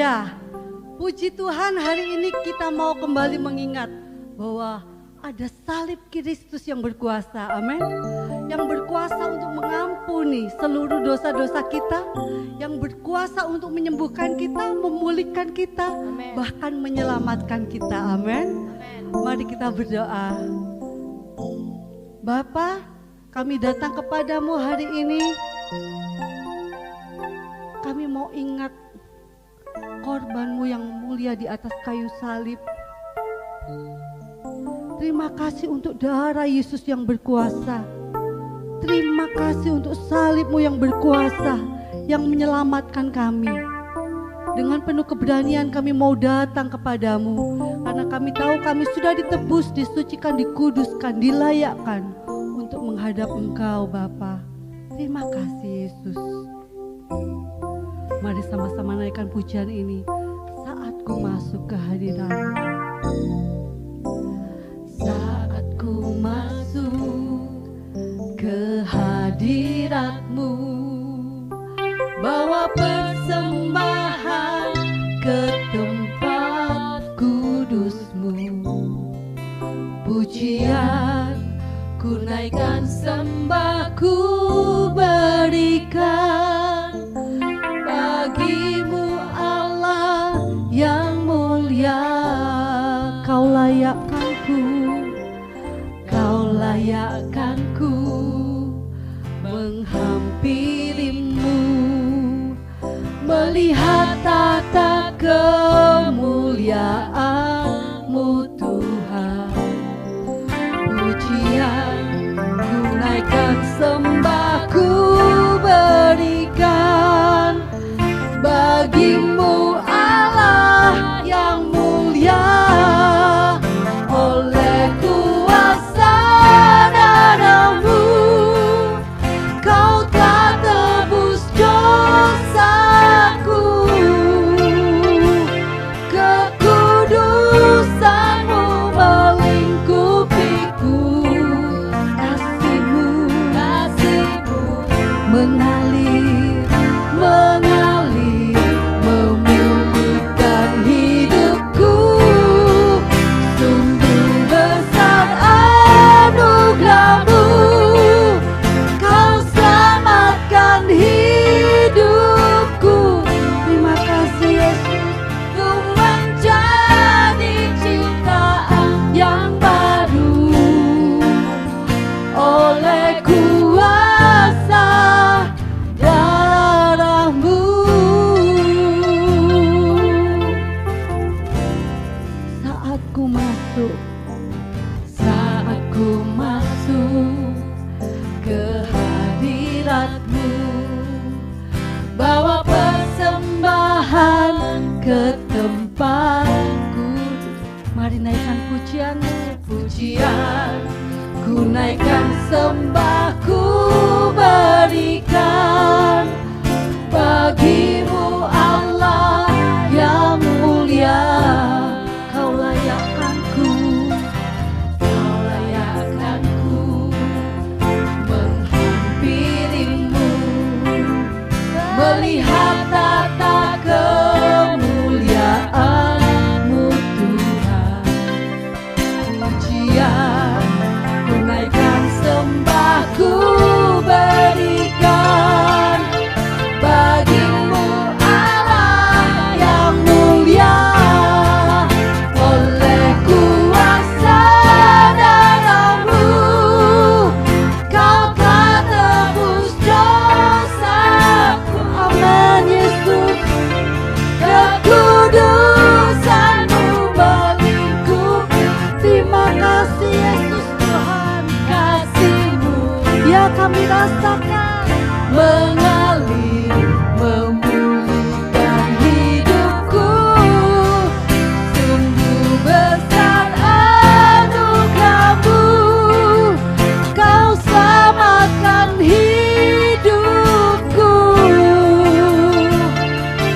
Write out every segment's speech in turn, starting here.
Haleluya. Puji Tuhan, hari ini kita mau kembali mengingat bahwa ada salib Kristus yang berkuasa, amin. Yang berkuasa untuk mengampuni seluruh dosa-dosa kita, yang berkuasa untuk menyembuhkan kita, memulihkan kita, amen. Bahkan menyelamatkan kita, amin. Mari kita berdoa. Bapa, kami datang kepadamu hari ini. Kami mau ingat korbanmu yang mulia di atas kayu salib. Terima kasih untuk darah Yesus yang berkuasa. Terima kasih untuk salibmu yang berkuasa, yang menyelamatkan kami. Dengan penuh keberanian kami mau datang kepadamu, karena kami tahu kami sudah ditebus, disucikan, dikuduskan, dilayakkan untuk menghadap Engkau Bapa. Terima kasih Yesus. Mari sama-sama naikkan pujian ini. Saat ku masuk ke hadirat-Mu. Saat ku masuk ke hadirat-Mu, bawa persembahan ke tempat kudus-Mu. Pujian ku naikkan, sembah ku berikan bagimu Allah yang mulia. Kau layakkanku, Kau layakkanku menghampirimu, melihat tata kemuliaan-Mu Tuhan. Pujian ku naikkan, sembah ku berikan bagimu Allah yang mulia. Oleh kuasa darah-Mu Kau telah tebus dosaku. Kekudusan-Mu melingkupiku. Kasih-Mu mengalir, memulihkan hidupku. Sungguh besar anugerah-Mu, Kau selamatkan hidupku. Terima kasih Yesus, Ku menjadi ciptaan yang baru oleh kuasa darah-Mu. Saat ku masuk ke hadirat-Mu, bawa persembahan ke tempatku. Mari naikkan pujian-Mu. Pujian ku naikkan, sembah ku berikan bagimu Allah yang mulia. Kau layakkanku, menghampirimu, melihat tata kemuliaan-Mu Tuhan. Pujian ku naikkan, sembah ku berikan bagimu Allah yang mulia. Oleh kuasa darah-Mu Kau telah tebus dosaku. Amin Yesus. Kekudusan-Mu melingkupi. Terima kasih Yesus Tuhan. Kasih-Mu ya kami rasakan mengalir, memulihkan hidupku. Sungguh besar anugerah-Mu, Kau selamatkan hidupku.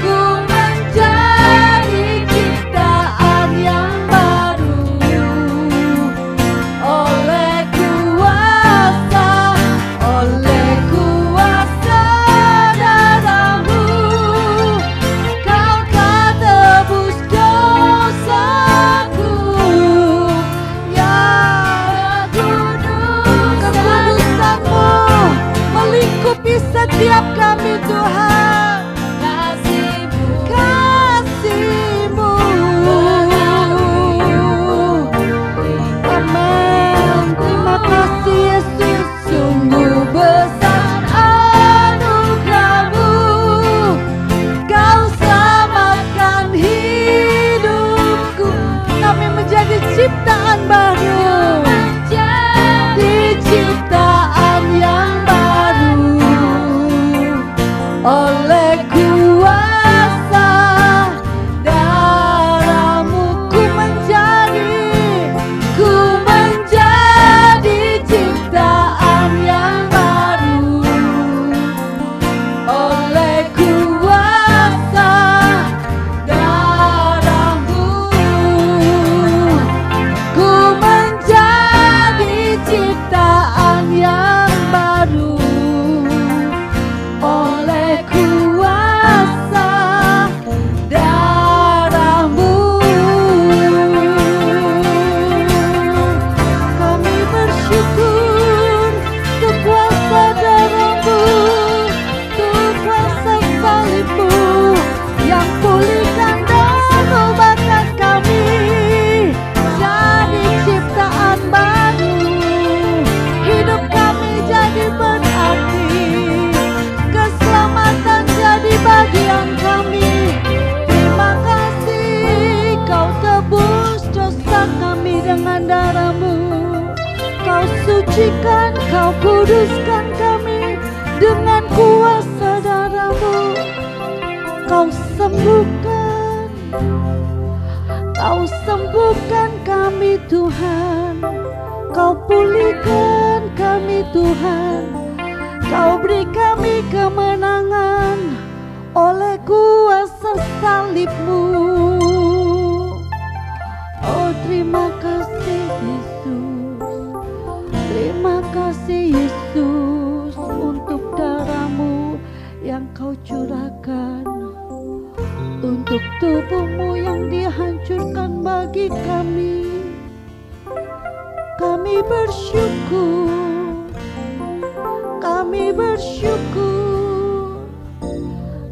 Ku menjadi ciptaan yang baru oleh kuasa setiap kami Tuhan. Kasih-Mu. Amin. Terima kasih Yesus, sungguh besar anugerah-Mu. Kau selamatkan hidupku. Kami menjadi ciptaan baru. Di ciptaan yang baru. Oleh kuasa darah-Mu ku menjadi ciptaan yang baru. Oleh kuasa darah-Mu ku menjadi ciptaan yang baru. Oleh kuasa darah-Mu kami bersyukur untuk kuasa darah-Mu, untuk kuasa salib-Mu yang pulihkan dan ubahkan kami jadi ciptaan baru. Hidup kami jadi berarti, keselamatan jadi bagian kami. Terima kasih Kau tebus dosa kami dengan darah-Mu. Kau sucikan, Kau kuduskan kami dengan kuasa darah-Mu. Kau sembuhkan kami Tuhan. Kau pulihkan kami Tuhan. Kau beri kami kemenangan oleh kuasa salib-Mu. Oh, terima kasih Yesus. Terima kasih Yesus untuk darah-Mu yang Kau curahkan, untuk tubuh-Mu yang dihancurkan bagi kami. Kami bersyukur, kami bersyukur,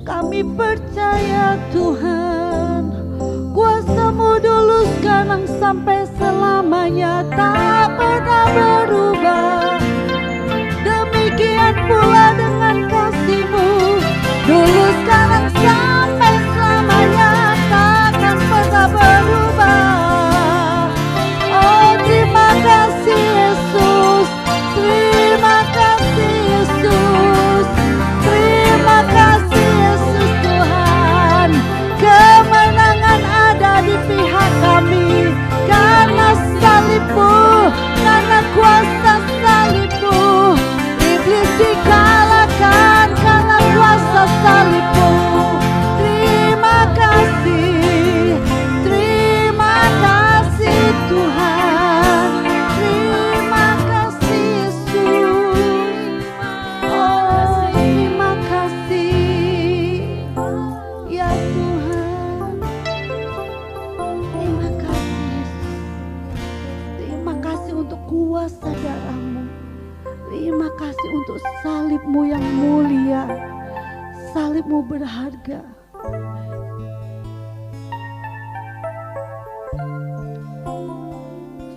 kami percaya Tuhan, kuasa-Mu dulu sekarang sampai selamanya tak pernah berubah. Demikian pula dengan kasih-Mu, dulu sekarang sampai selamanya takkan pernah berubah. Oh, terima kasih Yesus, terima kasih Yesus, terima kasih Yesus Tuhan. Kemenangan ada di pihak kami karena salib-Mu, karena kuasa salib-Mu. Iblis dikalahkan karena kuasa salib-Mu. Terima kasih Tuhan. Terima kasih Yesus. Oh, terima kasih ya Tuhan. Terima kasih Yesus. Terima kasih untuk kuasa darah-Mu. Terima kasih untuk salib-Mu yang mulia. Salib-Mu berharga.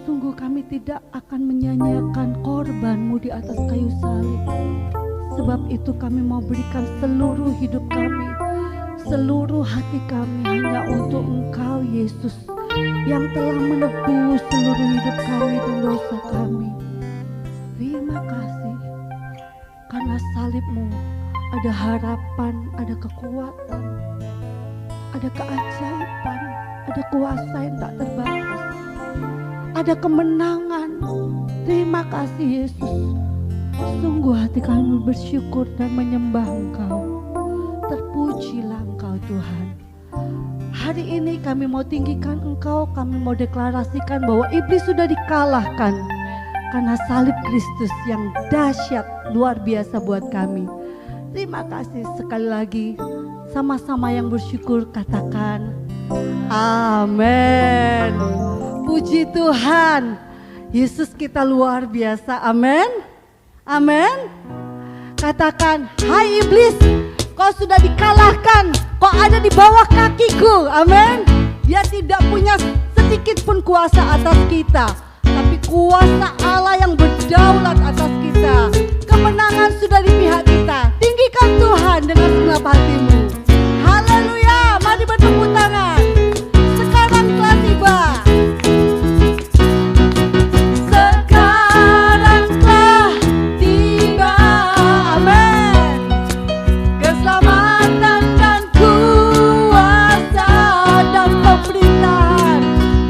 Sungguh kami tidak akan menyanyiakan korban-Mu di atas kayu salib. Sebab itu kami mau berikan seluruh hidup kami, seluruh hati kami hanya untuk Engkau Yesus, yang telah menebus seluruh hidup kami dan dosa kami. Terima kasih karena salib-Mu ada harapan, ada kekuatan, ada keajaiban, ada kuasa yang tak terbatas, ada kemenangan. Terima kasih Yesus. Sungguh hati kami bersyukur dan menyembah Engkau. Terpujilah Engkau Tuhan. Hari ini kami mau tinggikan Engkau, kami mau deklarasikan bahwa iblis sudah dikalahkan karena salib Kristus yang dahsyat luar biasa buat kami. Terima kasih sekali lagi. Sama-sama yang bersyukur katakan amin. Puji Tuhan, Yesus kita luar biasa. Amin. Amin. Katakan, hai iblis, kau sudah dikalahkan, kau ada di bawah kakiku. Amin. Dia tidak punya sedikit pun kuasa atas kita, tapi kuasa Allah yang berdaulat atas kita. Kemenangan sudah di pihak kita. Tinggikan Tuhan dengan segenap hatimu. Haleluya, mari bertepuk tangan. Sekarang telah tiba. Sekarang telah tiba. Amin. Keselamatan dan kuasa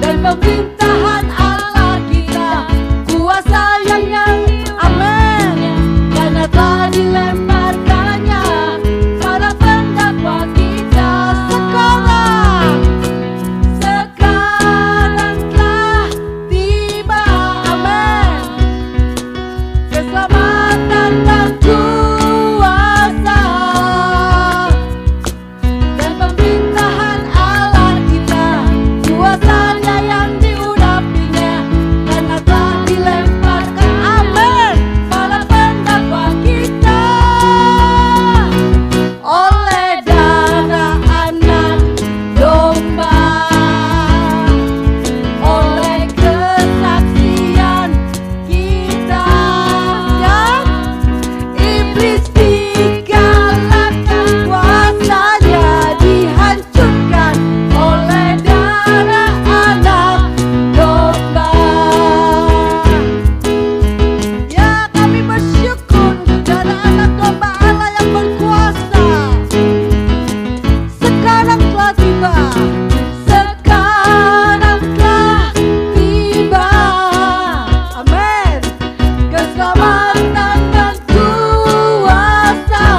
dan pemerintahan Allah kita. Kuasa yang amin. Karena telah dilemparkannya para pendakwa kita. Sekarang telah tiba. Amin. Keselamatan dan kuasa dan pemerintahan Allah kita. Kuasanya yang diurapinya karena telah dilemparkan. Amin. Para pendakwa kita. Oleh darah anak domba, oleh kesaksian kita, ya, iblis dikalahkan, kuasanya dihancurkan oleh darah anak domba. Ya, kami bersyukur darah anak domba Allah yang berkuasa. Sekarang telah tiba. Sekarang telah tiba. Amin. Keselamatan dan kuasa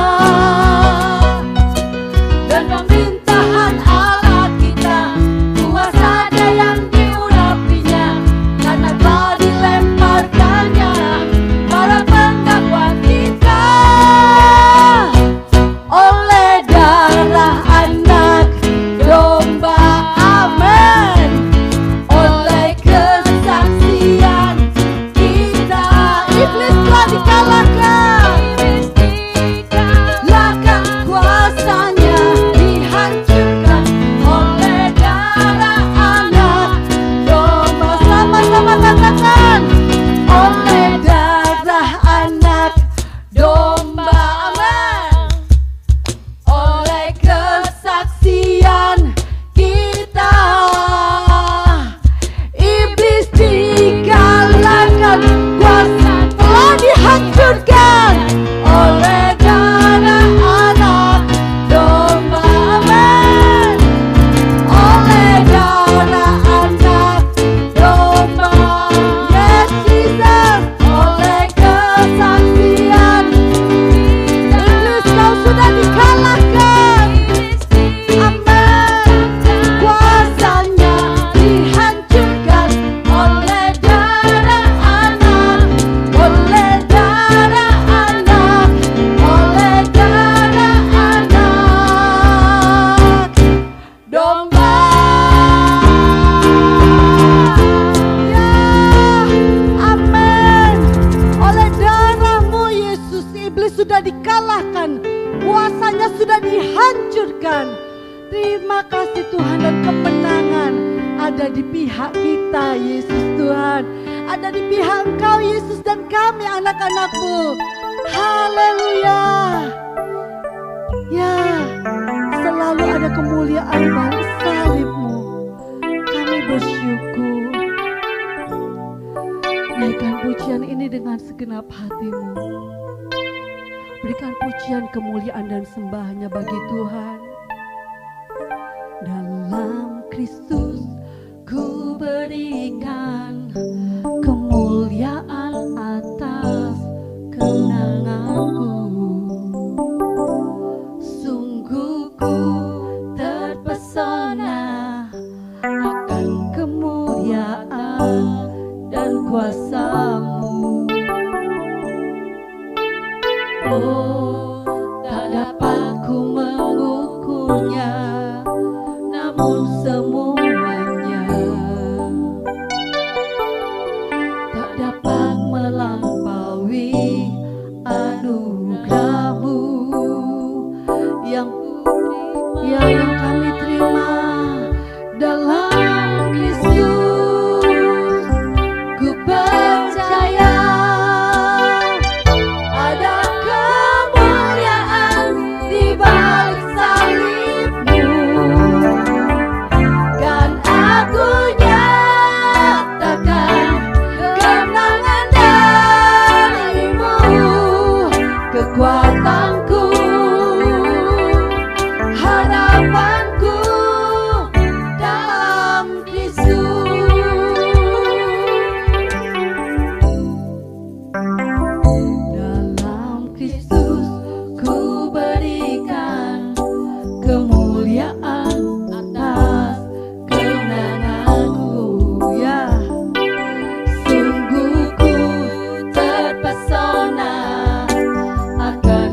dan pemerintahan Allah kita. Kuasanya yang diurapinya karena telah dilemparkannya para pendakwa kita. Oleh darah anak domba. Amin. Oleh kesaksian kita. Iblis telah dikalahkan. Dikalahkan, kuasanya dihancurkan oleh darah anak domba. Sama-sama katakan, oleh darah anak domba. Amin. Oleh kesaksian kita, iblis dikalahkan, kuasa telah dihancurkan oleh darah anak domba. Amin. Oleh darah anak domba. Yes, Jesus. Oleh kesaksian iblis, kau sudah dikalahkan. Amin. Kuasanya dihancurkan oleh darah anak, oleh darah anak, oleh darah anak domba. Ya, amin. Oleh darahmu Yesus, iblis sudah dikalahkan, kuasanya sudah dihancurkan. Terima kasih Tuhan, dan kemenangan ada di pihak kita Yesus Tuhan. Ada di pihak Engkau Yesus dan kami anak-anak-Mu. Haleluya. Ya, selalu ada kemuliaan balik salib-Mu. Kami bersyukur. Naikkan pujian ini dengan segenap hatimu. Berikan pujian, kemuliaan dan sembahnya bagi Tuhan. Dalam Kristus ku berikan kemuliaan atas kenanganku. Sungguh ku terpesona akan kemuliaan dan kuasa-Mu. Oh, tak dapat ku mengukurnya, namun semuanya tak dapat melampaui anugerah kekuatanku, harapanku dalam Kristus. Dalam Kristus ku berikan kemuliaan atas kemenanganku, ya. Sungguh ku terpesona akan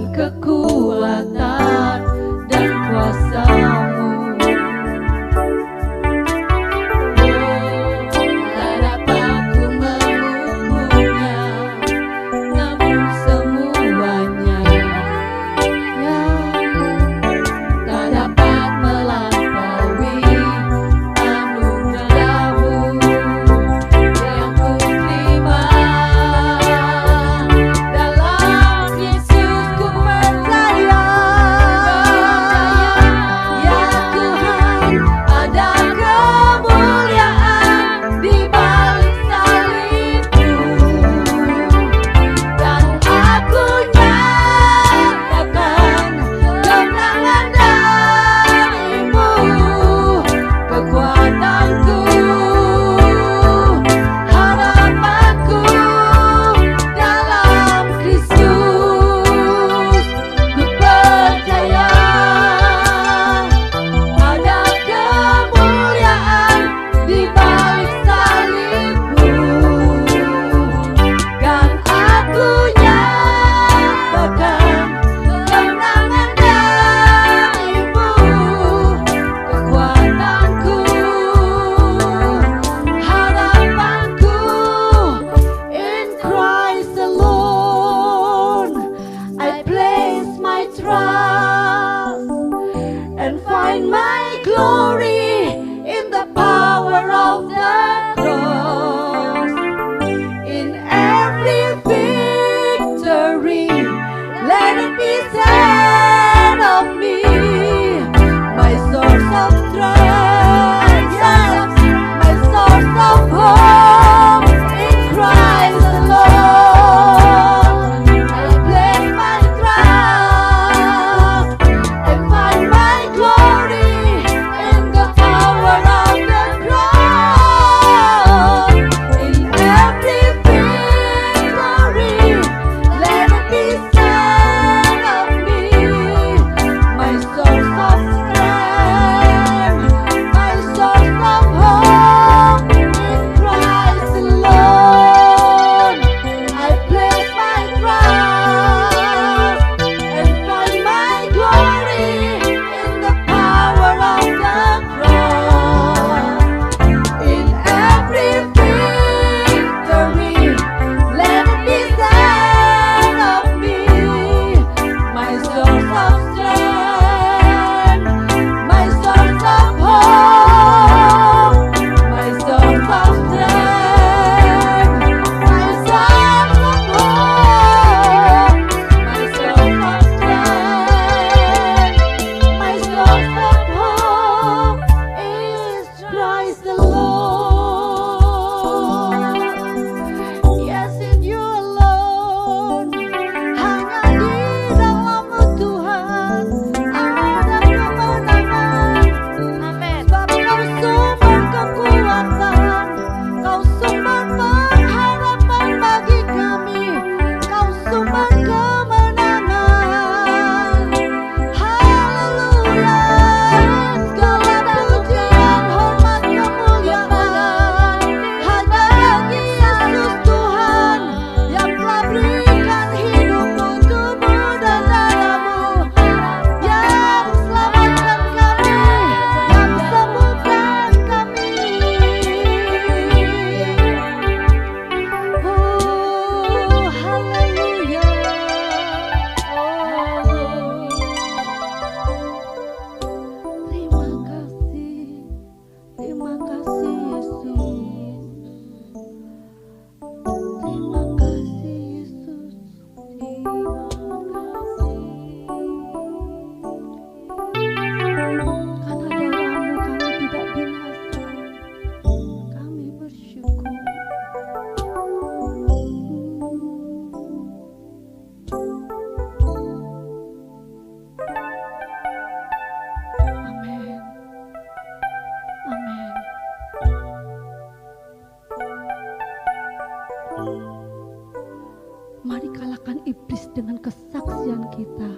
iblis dengan kesaksian kita.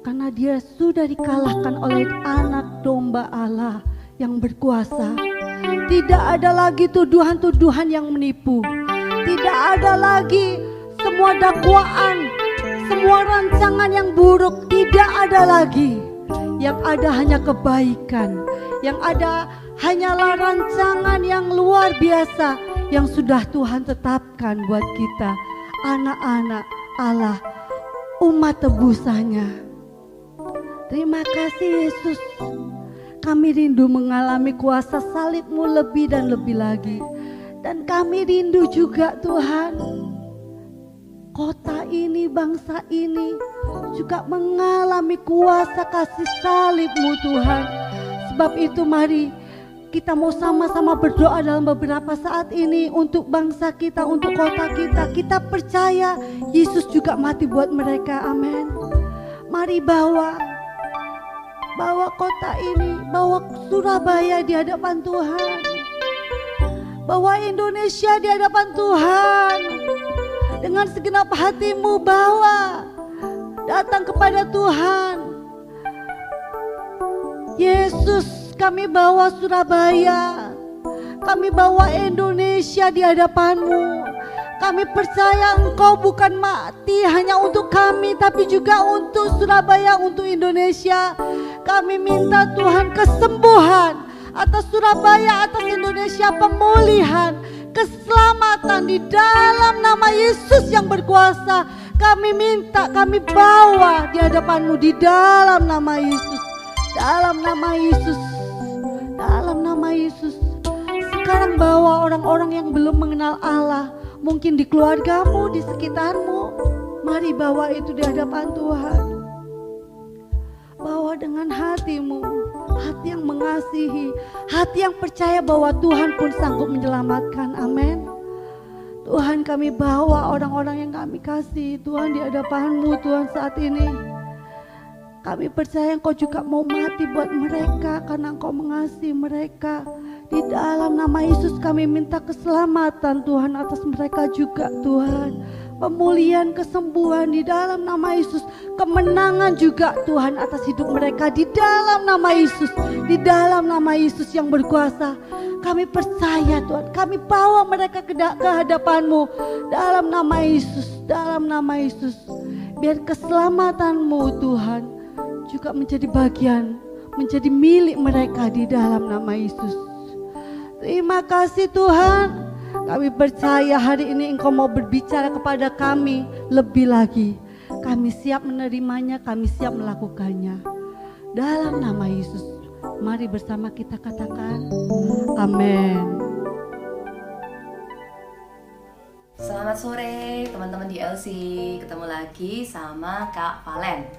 Karena dia sudah dikalahkan oleh anak domba Allah yang berkuasa. Tidak ada lagi tuduhan-tuduhan yang menipu. Tidak ada lagi semua dakwaan, semua rancangan yang buruk. Tidak ada lagi. Yang ada hanya kebaikan. Yang ada hanyalah rancangan yang luar biasa yang sudah Tuhan tetapkan buat kita, anak-anak Allah, umat tebusannya. Terima kasih Yesus. Kami rindu mengalami kuasa salib-Mu lebih dan lebih lagi. Dan kami rindu juga Tuhan, kota ini, bangsa ini juga mengalami kuasa kasih salib-Mu Tuhan. Sebab itu mari kita mau sama-sama berdoa dalam beberapa saat ini untuk bangsa kita, untuk kota kita. Kita percaya Yesus juga mati buat mereka, amin. Mari bawa kota ini, bawa Surabaya di hadapan Tuhan, bawa Indonesia di hadapan Tuhan. Dengan segenap hatimu bawa, datang kepada Tuhan. Yesus, kami bawa Surabaya, kami bawa Indonesia di hadapan-Mu. Kami percaya Engkau bukan mati hanya untuk kami, tapi juga untuk Surabaya, untuk Indonesia. Kami minta Tuhan kesembuhan atas Surabaya, atas Indonesia, pemulihan, keselamatan di dalam nama Yesus yang berkuasa. Kami minta, kami bawa di hadapan-Mu di dalam nama Yesus. Dalam nama Yesus. Dalam nama Yesus. Sekarang bawa orang-orang yang belum mengenal Allah, mungkin di keluargamu, di sekitarmu. Mari bawa itu di hadapan Tuhan. Bawa dengan hatimu, hati yang mengasihi, hati yang percaya bahwa Tuhan pun sanggup menyelamatkan. Amin. Tuhan, kami bawa orang-orang yang kami kasih Tuhan di hadapan-Mu Tuhan saat ini. Kami percaya Engkau juga mau mati buat mereka karena Engkau mengasihi mereka. Di dalam nama Yesus kami minta keselamatan Tuhan atas mereka juga Tuhan. Pemulihan, kesembuhan di dalam nama Yesus. Kemenangan juga Tuhan atas hidup mereka di dalam nama Yesus. Di dalam nama Yesus yang berkuasa. Kami percaya Tuhan, kami bawa mereka ke hadapan-Mu dalam nama Yesus. Dalam nama Yesus. Biar keselamatan-Mu Tuhan juga menjadi bagian, menjadi milik mereka di dalam nama Yesus. Terima kasih Tuhan. Kami percaya hari ini Engkau mau berbicara kepada kami lebih lagi. Kami siap menerimanya, kami siap melakukannya. Dalam nama Yesus, mari bersama kita katakan, amin. Selamat sore teman-teman di LC. Ketemu lagi sama Kak Valen.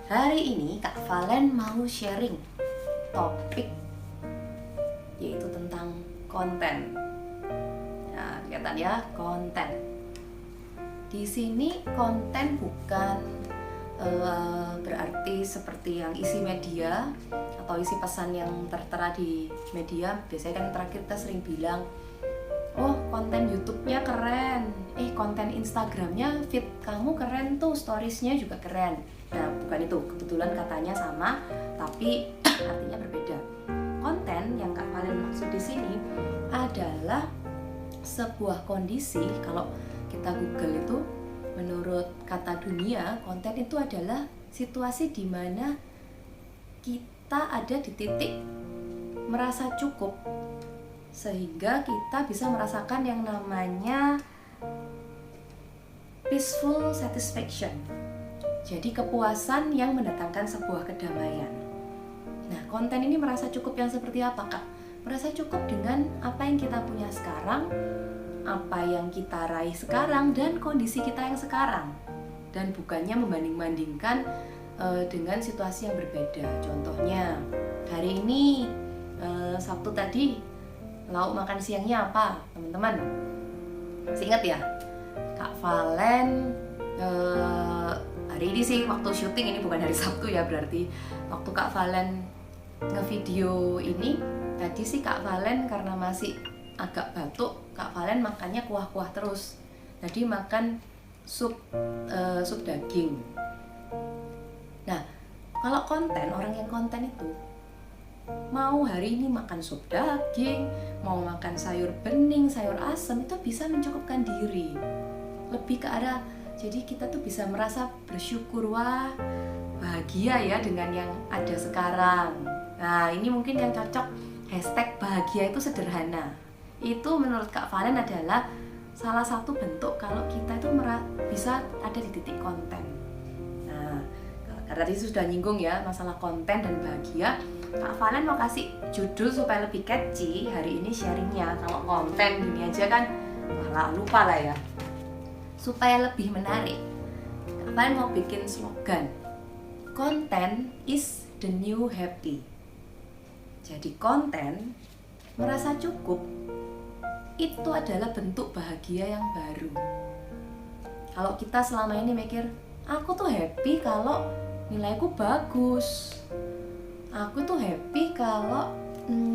Hari ini Kak Valen mau sharing topik yaitu tentang konten. Nah, kelihatan ya, konten. Di sini konten bukan berarti seperti yang isi media atau isi pesan yang tertera di media. Biasanya kan terakhir kita sering bilang, oh konten YouTube-nya keren, konten Instagram-nya feed kamu keren tuh, stories-nya juga keren. Nah, bukan itu, kebetulan katanya sama, tapi artinya berbeda. Konten yang Kak Valen maksud di sini adalah sebuah kondisi. Kalau kita Google itu, menurut kata dunia, konten itu adalah situasi di mana kita ada di titik merasa cukup sehingga kita bisa merasakan yang namanya peaceful satisfaction. Jadi kepuasan yang mendatangkan sebuah kedamaian. Nah, konten ini merasa cukup yang seperti apa, Kak? Merasa cukup dengan apa yang kita punya sekarang, apa yang kita raih sekarang, dan kondisi kita yang sekarang. Dan bukannya membanding-bandingkan dengan situasi yang berbeda. Contohnya, hari ini Sabtu tadi, lauk makan siangnya apa, teman-teman? Masih ingat ya? Kak Valen hari ini sih waktu syuting, ini bukan hari Sabtu ya, berarti waktu Kak Valen ngevideo ini tadi sih Kak Valen karena masih agak batuk, Kak Valen makannya kuah-kuah terus. Jadi makan sup daging. Nah, kalau konten, orang yang konten itu mau hari ini makan sup daging, mau makan sayur bening, sayur asem, itu bisa mencukupkan diri. Lebih ke arah, jadi kita tuh bisa merasa bersyukur, wah bahagia ya dengan yang ada sekarang. Nah, ini mungkin yang cocok hashtag bahagia itu sederhana. Itu menurut Kak Valen adalah salah satu bentuk kalau kita itu bisa ada di titik konten. Nah, karena tadi sudah nyinggung ya masalah konten dan bahagia, Kak Valen mau kasih judul supaya lebih catchy hari ini sharingnya. Kalau konten gini aja kan malah lupa lah ya. Supaya lebih menarik, Kak Valen mau bikin slogan, content is the new happy. Jadi konten merasa cukup itu adalah bentuk bahagia yang baru. Kalau kita selama ini mikir, aku tuh happy kalau nilaiku bagus, aku tuh happy kalau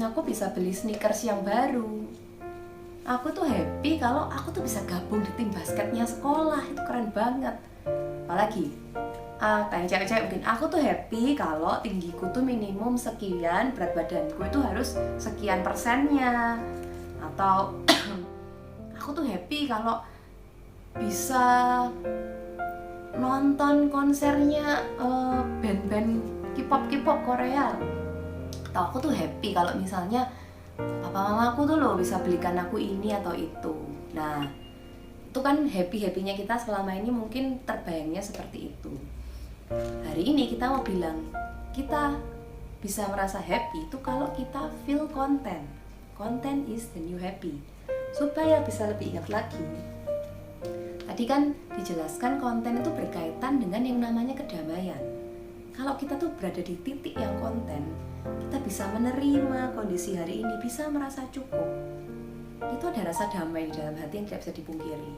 aku bisa beli sneakers yang baru, aku tuh happy kalau aku tuh bisa gabung di tim basketnya sekolah, itu keren banget. Apalagi kayak cewek-cewek mungkin, aku tuh happy kalau tinggiku tuh minimum sekian, berat badanku itu harus sekian persennya. Atau aku tuh happy kalau bisa nonton konsernya band-band K-pop Korea. Atau aku tuh happy kalau misalnya papa mamaku tuh loh bisa belikan aku ini atau itu. Nah, itu kan happy-happynya kita selama ini mungkin terbayangnya seperti itu. Hari ini kita mau bilang, kita bisa merasa happy itu kalau kita feel content. Content is the new happy. Supaya bisa lebih ingat lagi, tadi kan dijelaskan konten itu berkaitan dengan yang namanya kedamaian. Kalau kita tuh berada di titik yang konten, kita bisa menerima kondisi hari ini, bisa merasa cukup. Itu ada rasa damai di dalam hati yang tidak bisa dipungkiri.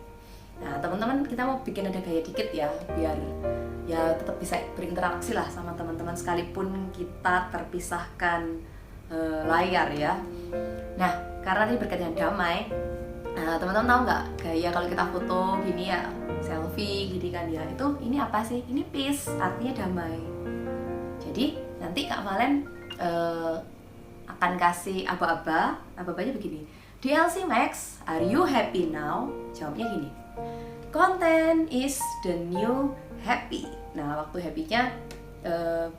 Nah, teman-teman, kita mau bikin ada gaya dikit ya, biar ya tetap bisa berinteraksi lah sama teman-teman sekalipun kita terpisahkan layar ya. Nah, karena ini berkaitan damai, teman-teman tahu nggak gaya kalau kita foto gini ya, selfie gini kan ya, itu ini apa sih? Ini peace, artinya damai. Jadi nanti Kak Valen akan kasih aba-abanya begini. DLC Max, are you happy now? Jawabnya gini, content is the new happy. Nah, waktu happy-nya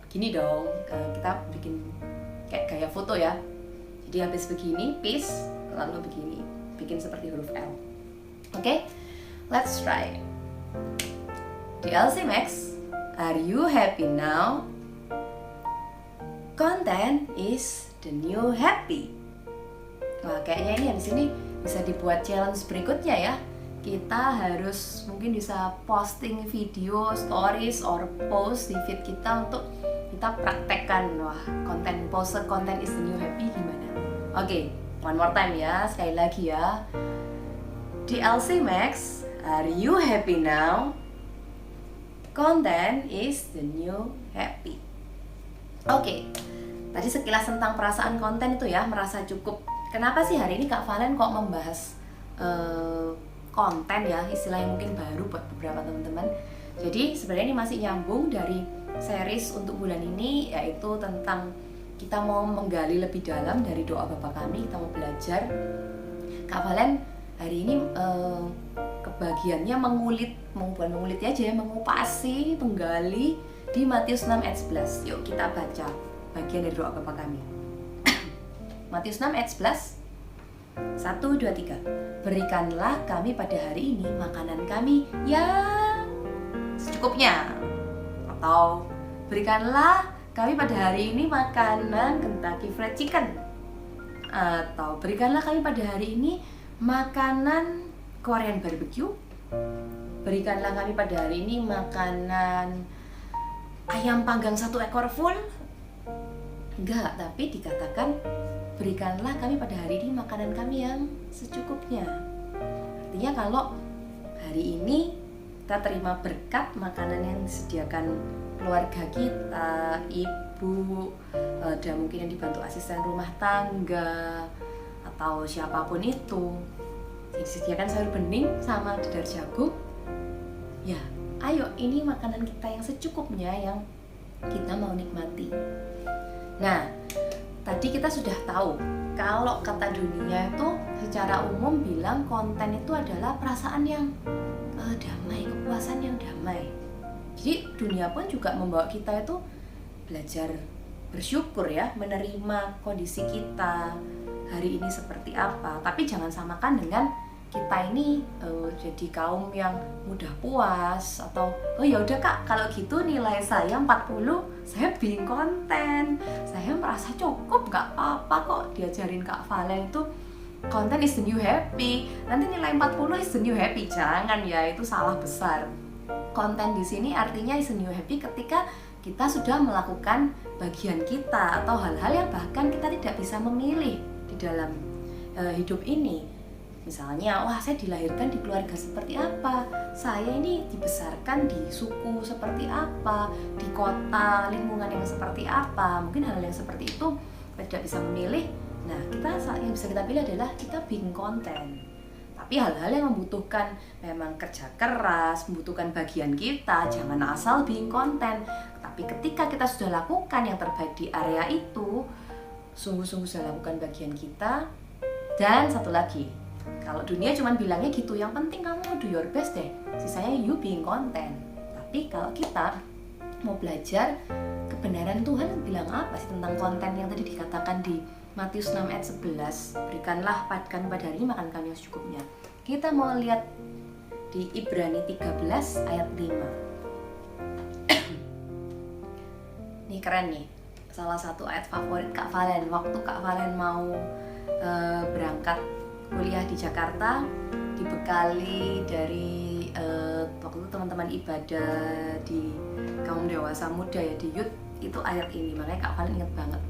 gini dong, kita bikin kayak gaya foto ya. Jadi habis begini, peace, lalu begini, bikin seperti huruf L. Oke, let's try. DLC Max, are you happy now? Content is the new happy. Wah, kayaknya ini habis ini bisa dibuat challenge berikutnya ya. Kita harus mungkin bisa posting video, stories, or post di feed kita untuk kita praktekkan. Wah, pose content is the new happy gimana? Oke, one more time ya, sekali lagi ya. DLC Max, are you happy now? Content is the new happy. Oke, tadi sekilas tentang perasaan konten itu ya, merasa cukup. Kenapa sih hari ini Kak Valen kok membahas konten ya, istilah yang mungkin baru buat beberapa teman-teman. Jadi sebenarnya ini masih nyambung dari series untuk bulan ini, yaitu tentang kita mau menggali lebih dalam dari doa Bapa Kami, kita mau belajar. Kak Valen hari ini kebagiannya bukan menguliti aja ya, mengupasi, menggali di Matius 6 ayat 11. Yuk kita baca bagian dari doa Bapa Kami. Matius 6 ayat 11. 1, 2, 3. Berikanlah kami pada hari ini makanan kami yang secukupnya. Atau berikanlah kami pada hari ini makanan Kentucky Fried Chicken. Atau berikanlah kami pada hari ini makanan Korean barbecue. Berikanlah kami pada hari ini makanan ayam panggang 1 ekor full. Enggak, tapi dikatakan berikanlah kami pada hari ini makanan kami yang secukupnya. Artinya kalau hari ini kita terima berkat makanan yang disediakan keluarga kita, ibu, dan mungkin yang dibantu asisten rumah tangga atau siapapun itu, disediakan sayur bening sama dadar jagung. Ya, ayo, ini makanan kita yang secukupnya yang kita mau nikmati. Nah, tadi kita sudah tahu kalau kata dunia itu secara umum bilang konten itu adalah perasaan yang damai, kepuasan yang damai. Jadi dunia pun juga membawa kita itu belajar bersyukur ya, menerima kondisi kita hari ini seperti apa. Tapi jangan samakan dengan kita ini jadi kaum yang mudah puas atau oh ya udah Kak, kalau gitu nilai saya 40, saya bikin konten, saya merasa cukup, nggak apa-apa kok. Diajarin Kak Valen itu konten is the new happy, nanti nilai 40 is the new happy. Jangan ya, itu salah besar. Konten di sini artinya is the new happy ketika kita sudah melakukan bagian kita atau hal-hal yang bahkan kita tidak bisa memilih di dalam hidup ini. Misalnya, wah saya dilahirkan di keluarga seperti apa, saya ini dibesarkan di suku seperti apa, di kota, lingkungan yang seperti apa. Mungkin hal-hal yang seperti itu kita tidak bisa memilih. Nah, yang bisa kita pilih adalah kita bikin konten. Tapi hal-hal yang membutuhkan memang kerja keras, membutuhkan bagian kita, jangan asal bikin konten. Tapi ketika kita sudah lakukan yang terbaik di area itu, sungguh-sungguh sudah lakukan bagian kita. Dan satu lagi, kalau dunia cuma bilangnya gitu, yang penting kamu do your best deh, sisanya you being content. Tapi kalau kita mau belajar kebenaran Tuhan bilang apa sih tentang konten yang tadi dikatakan di Matius 6 ayat 11, berikanlah kami pada hari ini makan kami yang secukupnya. Kita mau lihat di Ibrani 13 ayat 5. Ini keren nih, salah satu ayat favorit Kak Valen. Waktu Kak Valen mau berangkat kuliah di Jakarta, dibekali dari waktu itu teman-teman ibadah di kaum dewasa muda ya, di youth, itu ayat ini, makanya Kak Valen ingat banget.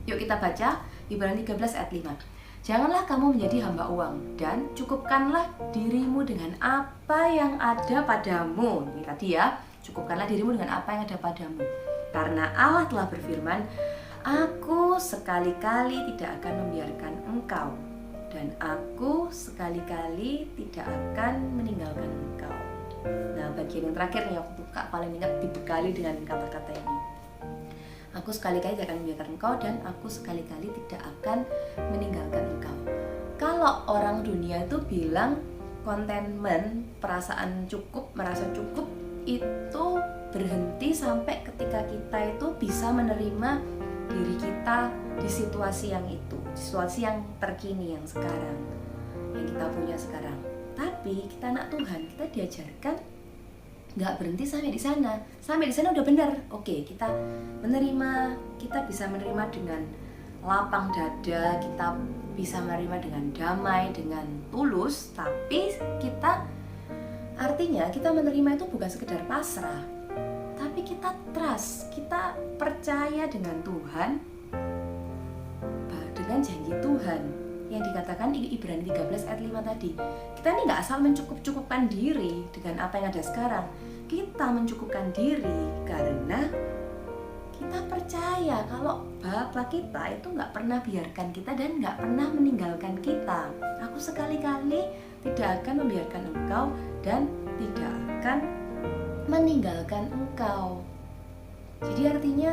Yuk kita baca Ibrani 13 ayat 5. Janganlah kamu menjadi hamba uang, dan cukupkanlah dirimu dengan apa yang ada padamu. Ini tadi ya, cukupkanlah dirimu dengan apa yang ada padamu. Karena Allah telah berfirman, Aku sekali-kali tidak akan membiarkan engkau, dan aku sekali-kali tidak akan meninggalkan engkau. Nah, bagian yang terakhir nih, waktu Kak paling ingat dibekali dengan kata-kata ini. Aku sekali-kali tidak akan membiarkan engkau, dan aku sekali-kali tidak akan meninggalkan engkau. Kalau orang dunia itu bilang contentment, perasaan cukup, merasa cukup, itu berhenti sampai ketika kita itu bisa menerima diri kita di situasi yang itu, situasi yang terkini, yang sekarang, yang kita punya sekarang. Tapi kita anak Tuhan, kita diajarkan nggak berhenti sampai di sana. Sampai di sana udah benar. Oke, kita menerima, kita bisa menerima dengan lapang dada, kita bisa menerima dengan damai, dengan tulus. Tapi kita, artinya kita menerima itu bukan sekedar pasrah, tapi kita trust, kita percaya dengan Tuhan, dengan janji Tuhan yang dikatakan di Ibrani 13 ayat 5 tadi. Kita ini nggak asal mencukup-cukupkan diri dengan apa yang ada sekarang. Kita mencukupkan diri karena kita percaya kalau Bapa kita itu nggak pernah biarkan kita dan nggak pernah meninggalkan kita. Aku sekali-kali tidak akan membiarkan engkau dan tidak akan meninggalkan engkau. Jadi artinya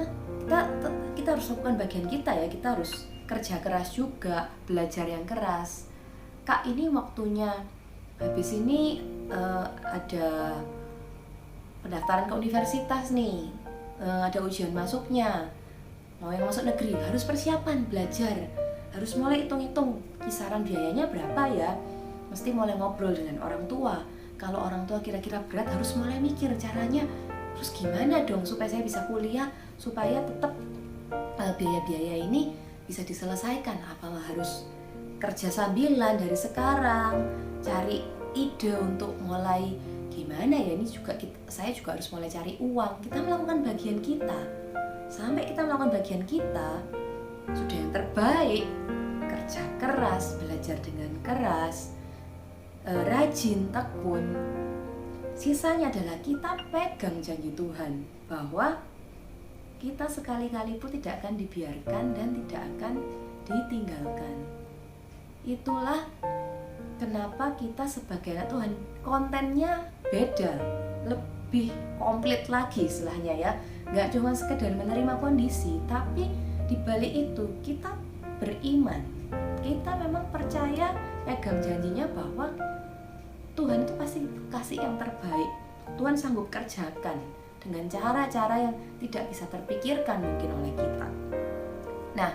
kita harus lakukan bagian kita ya. Kita harus kerja keras juga, belajar yang keras. Kak, ini waktunya, habis ini ada pendaftaran ke universitas nih, ada ujian masuknya, mau yang masuk negeri, harus persiapan, belajar, harus mulai hitung-hitung kisaran biayanya berapa ya, mesti mulai ngobrol dengan orang tua. Kalau orang tua kira-kira berat, harus mulai mikir caranya, terus gimana dong supaya saya bisa kuliah, supaya tetap biaya-biaya ini bisa diselesaikan. Apa harus kerja sambilan dari sekarang, cari ide untuk mulai gimana ya, ini juga saya juga harus mulai cari uang. Kita melakukan bagian kita. Sampai kita melakukan bagian kita, sudah yang terbaik, kerja keras, belajar dengan keras, rajin, tekun. Sisanya adalah kita pegang janji Tuhan bahwa kita sekali-kali pun tidak akan dibiarkan dan tidak akan ditinggalkan. Itulah kenapa kita sebagai anak Tuhan kontennya beda. lebih komplit lagi istilahnya ya. Nggak cuma sekedar menerima kondisi, tapi di balik itu kita beriman. Kita memang percaya, pegang janjinya bahwa Tuhan itu pasti kasih yang terbaik. Tuhan sanggup kerjakan dengan cara-cara yang tidak bisa terpikirkan mungkin oleh kita. Nah,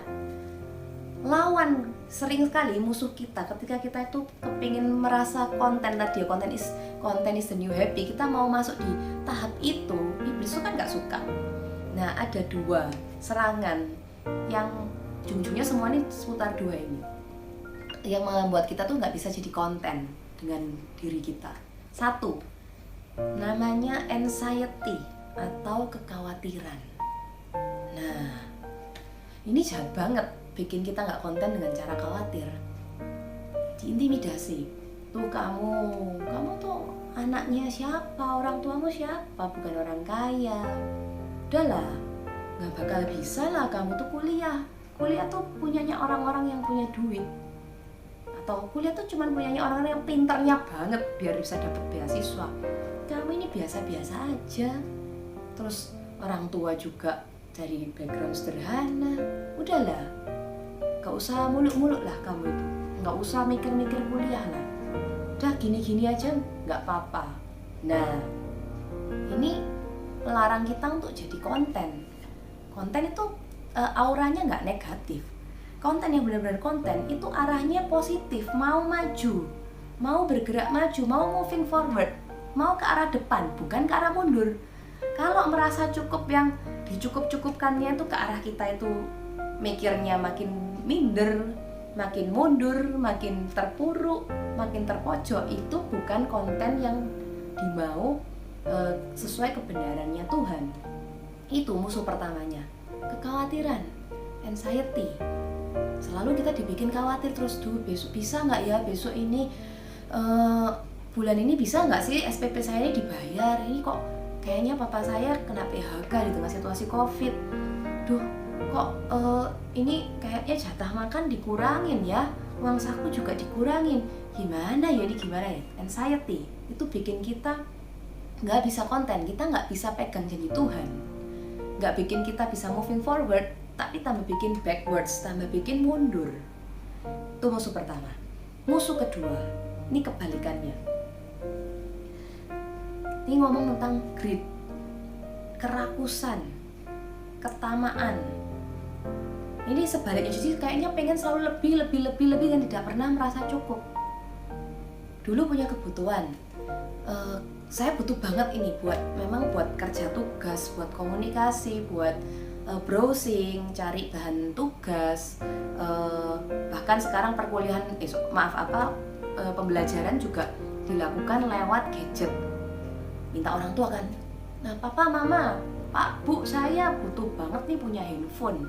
lawan sering sekali musuh kita ketika kita itu kepingin merasa konten tadi ya, konten is the new happy, kita mau masuk di tahap itu, iblis itu kan nggak suka. Nah, ada dua serangan yang ujung-ujungnya semua ini seputar dua ini yang membuat kita tuh nggak bisa jadi konten dengan diri kita. Satu, namanya anxiety atau kekhawatiran. Nah, ini jahat banget, bikin kita nggak konten dengan cara khawatir. Diintimidasi. Tuh kamu tuh anaknya siapa, orang tuamu siapa, bukan orang kaya. Udahlah, nggak bakal bisa lah kamu tuh kuliah. Kuliah tuh punyanya orang-orang yang punya duit. Atau kuliah tuh cuman punyanya orang-orang yang pintarnya banget biar bisa dapat beasiswa. Kamu ini biasa-biasa aja. Terus orang tua juga dari background sederhana. Udahlah, gak usah muluk-muluk lah kamu itu. Gak usah mikir-mikir kuliah lah. Udah gini-gini aja gak apa-apa. Nah, ini melarang kita untuk jadi konten. Konten itu auranya gak negatif. Konten yang benar-benar konten itu arahnya positif, mau maju, mau bergerak maju, mau moving forward, mau ke arah depan, bukan ke arah mundur. Kalau merasa cukup, yang dicukup-cukupkannya itu ke arah kita itu mikirnya makin minder, makin mundur, makin terpuruk, makin terpojok, itu bukan konten yang dimau sesuai kebenarannya Tuhan. Itu musuh pertamanya, kekhawatiran, anxiety. Selalu kita dibikin khawatir terus, besok bisa nggak ya, besok ini bulan ini bisa nggak sih SPP saya ini dibayar, ini kok kayaknya papa saya kena PHK di tengah situasi COVID, kok ini kayaknya jatah makan dikurangin ya, uang saku juga dikurangin, gimana ya ini, gimana ya. Anxiety itu bikin kita nggak bisa konten, kita nggak bisa pegang janji Tuhan, nggak bikin kita bisa moving forward, tapi tambah bikin backwards, tambah bikin mundur. Itu musuh pertama. Musuh kedua, ini kebalikannya. Ini ngomong tentang greed, kerakusan, ketamaan. Ini sebaliknya, jadi kayaknya pengen selalu lebih dan tidak pernah merasa cukup. Dulu punya kebutuhan, saya butuh banget ini buat kerja tugas, buat komunikasi, buat browsing, cari bahan tugas, bahkan sekarang perkuliahan, pembelajaran juga dilakukan lewat gadget. Minta orang tua kan, nah papa, mama, pak, bu, saya butuh banget nih punya handphone.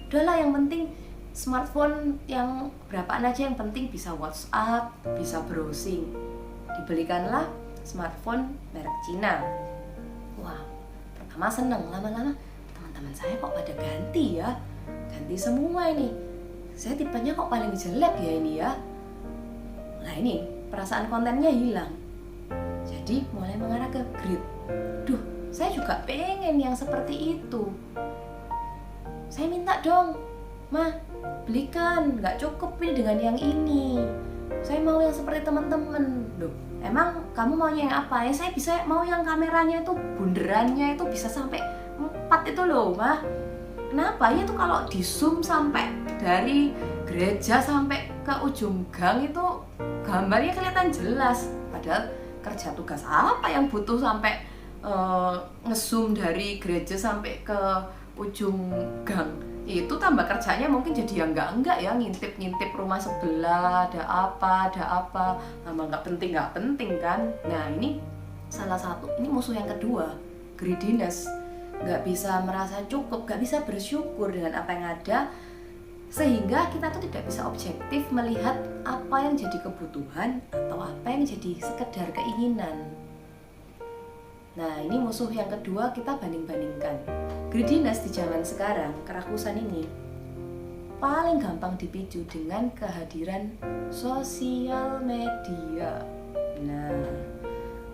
Udahlah, yang penting smartphone yang berapaan aja, yang penting bisa WhatsApp, bisa browsing. Dibelikanlah smartphone merek Cina. Wah, pertama seneng, lama-lama teman-teman saya kok pada ganti ya, ganti semua ini. Saya tipenya kok paling jelek ya ini ya. Nah ini perasaan kontennya hilang. Jadi mulai mengarah ke greed. Saya juga pengen yang seperti itu. Saya minta dong, Ma, belikan, nggak cukup ini dengan yang ini. Saya mau yang seperti teman-teman. Emang kamu maunya yang apa? Ya saya bisa mau yang kameranya itu bunderannya itu bisa sampai 4 itu loh, Ma. Kenapa? Ya tuh kalau di zoom sampai dari gereja sampai ke ujung gang itu gambarnya kelihatan jelas. Padahal kerja tugas apa yang butuh sampai nge-zoom dari gereja sampai ke ujung gang. Itu tambah kerjanya mungkin jadi yang enggak ya, ngintip rumah sebelah ada apa, tambah nggak penting kan. Nah ini salah satu, ini musuh yang kedua, greediness. Nggak bisa merasa cukup, nggak bisa bersyukur dengan apa yang ada, sehingga kita tuh tidak bisa objektif melihat apa yang jadi kebutuhan atau apa yang jadi sekedar keinginan. Nah ini musuh yang kedua, kita banding-bandingkan. Greediness di zaman sekarang, kerakusan ini paling gampang dipicu dengan kehadiran sosial media. Nah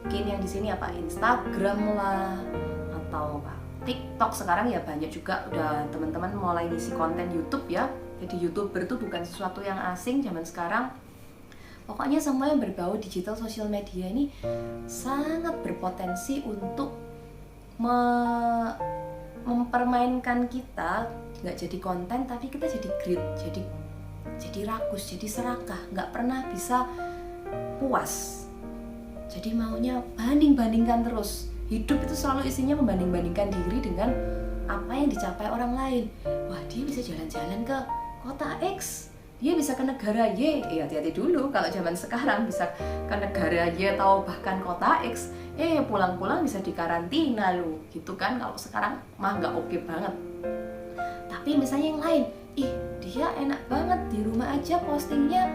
mungkin yang di sini apa, Instagram lah atau apa, TikTok. Sekarang ya banyak juga udah teman-teman mulai ngisi konten YouTube ya. Jadi YouTuber itu bukan sesuatu yang asing zaman sekarang. Pokoknya semua yang berbau digital sosial media ini sangat berpotensi untuk mempermainkan kita, nggak jadi konten tapi kita jadi greed, jadi rakus, jadi serakah, nggak pernah bisa puas. Jadi maunya banding-bandingkan terus. Hidup itu selalu isinya membanding-bandingkan diri dengan apa yang dicapai orang lain. Wah, dia bisa jalan-jalan ke kota X, dia bisa ke negara Y. Hati-hati dulu kalau zaman sekarang bisa ke negara Y atau bahkan kota X, pulang-pulang bisa dikarantina lu, gitu kan. Kalau sekarang mah nggak oke banget. Tapi misalnya yang lain, dia enak banget di rumah aja postingnya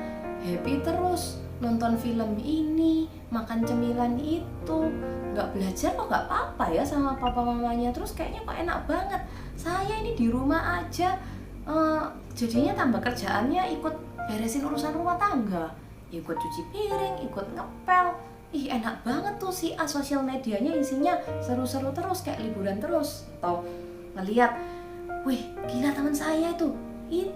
happy terus, nonton film ini, makan cemilan itu, nggak belajar kok nggak apa-apa ya sama papa mamanya, terus kayaknya kok enak banget. Saya ini di rumah aja, jadinya tambah kerjaannya ikut beresin urusan rumah tangga, ikut cuci piring, ikut ngepel. Enak banget tuh si sosial medianya isinya seru-seru terus, kayak liburan terus. Atau ngeliat, wih gila teman saya itu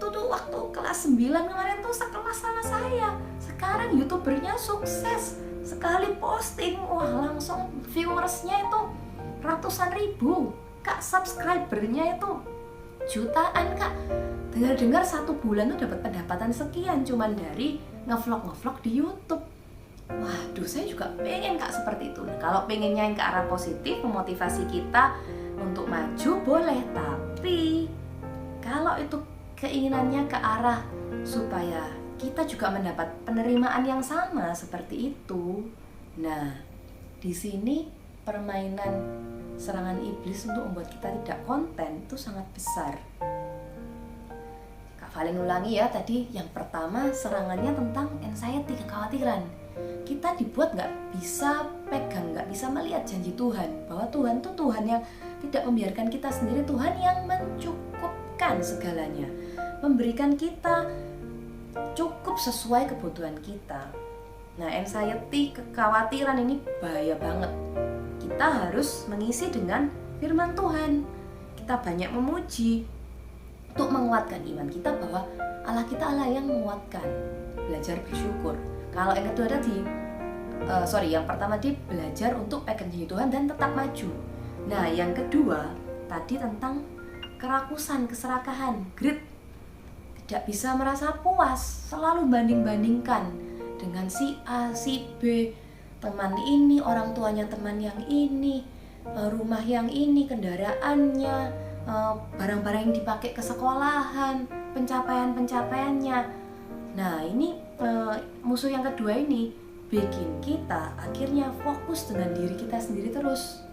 tuh waktu kelas 9 kemarin tuh sekelas sama saya. Sekarang YouTubernya sukses, sekali posting wah langsung viewersnya itu ratusan ribu, Kak, subscribernya itu jutaan, Kak. Dengar-dengar 1 bulan tuh dapat pendapatan sekian cuman dari ngevlog di YouTube. Waduh, saya juga pengen, Kak, seperti itu. Nah, kalau pengennya yang ke arah positif, memotivasi kita untuk maju boleh, tapi kalau itu keinginannya ke arah supaya kita juga mendapat penerimaan yang sama seperti itu, nah di sini permainan serangan iblis untuk membuat kita tidak konten itu sangat besar. Kak Valen ulangi ya, tadi yang pertama serangannya tentang anxiety, kekhawatiran. Kita dibuat nggak bisa pegang, nggak bisa melihat janji Tuhan, bahwa Tuhan tuh Tuhan yang tidak membiarkan kita sendiri, Tuhan yang mencukupkan segalanya, memberikan kita cukup sesuai kebutuhan kita. Nah, anxiety, kekhawatiran ini bahaya banget. Kita harus mengisi dengan firman Tuhan. Kita banyak memuji untuk menguatkan iman kita bahwa Allah kita Allah yang menguatkan. Belajar bersyukur. Kalau yang kedua tadi, yang pertama tadi belajar untuk pegang janji Tuhan dan tetap maju. Nah, yang kedua tadi tentang kerakusan, keserakahan, greed. Tidak bisa merasa puas, selalu banding-bandingkan dengan si A, si B, teman ini, orang tuanya teman yang ini, rumah yang ini, kendaraannya, barang-barang yang dipakai ke sekolahan, pencapaian-pencapaiannya. Nah, ini musuh yang kedua ini bikin kita akhirnya fokus dengan diri kita sendiri terus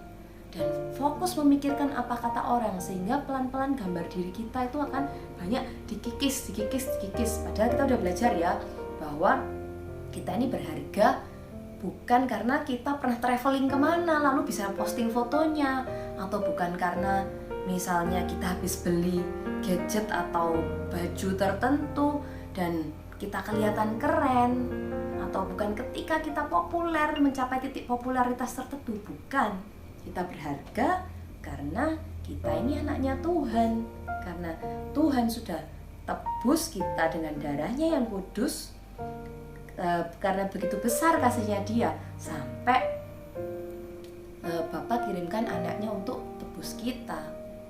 dan fokus memikirkan apa kata orang, sehingga pelan-pelan gambar diri kita itu akan banyak dikikis. Padahal kita udah belajar ya bahwa kita ini berharga bukan karena kita pernah traveling kemana lalu bisa posting fotonya, atau bukan karena misalnya kita habis beli gadget atau baju tertentu dan kita kelihatan keren, atau bukan ketika kita populer, mencapai titik popularitas tertentu. Bukan, kita berharga karena kita ini anaknya Tuhan, karena Tuhan sudah tebus kita dengan darahnya yang kudus, karena begitu besar kasihnya Dia sampai Bapa kirimkan anaknya untuk tebus kita.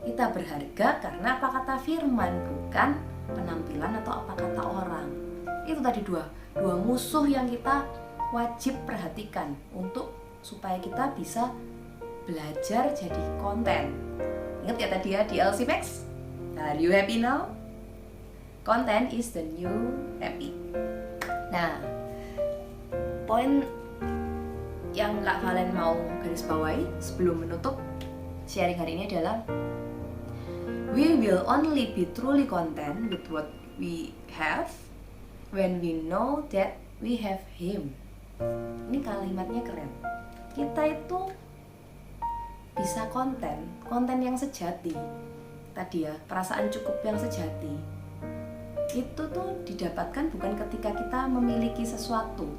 Kita berharga karena apa kata firman, bukan penampilan atau apa kata orang. Itu tadi dua musuh yang kita wajib perhatikan untuk supaya kita bisa belajar jadi konten. Ingat ya tadi ya di LC Max? Are you happy now? Content is the new happy. Nah, poin yang Kak Valen mau garis bawahi sebelum menutup sharing hari ini adalah we will only be truly content with what we have when we know that we have Him. Ini kalimatnya keren. Kita itu bisa konten yang sejati. Tadi ya, perasaan cukup yang sejati. Itu tuh didapatkan bukan ketika kita memiliki sesuatu,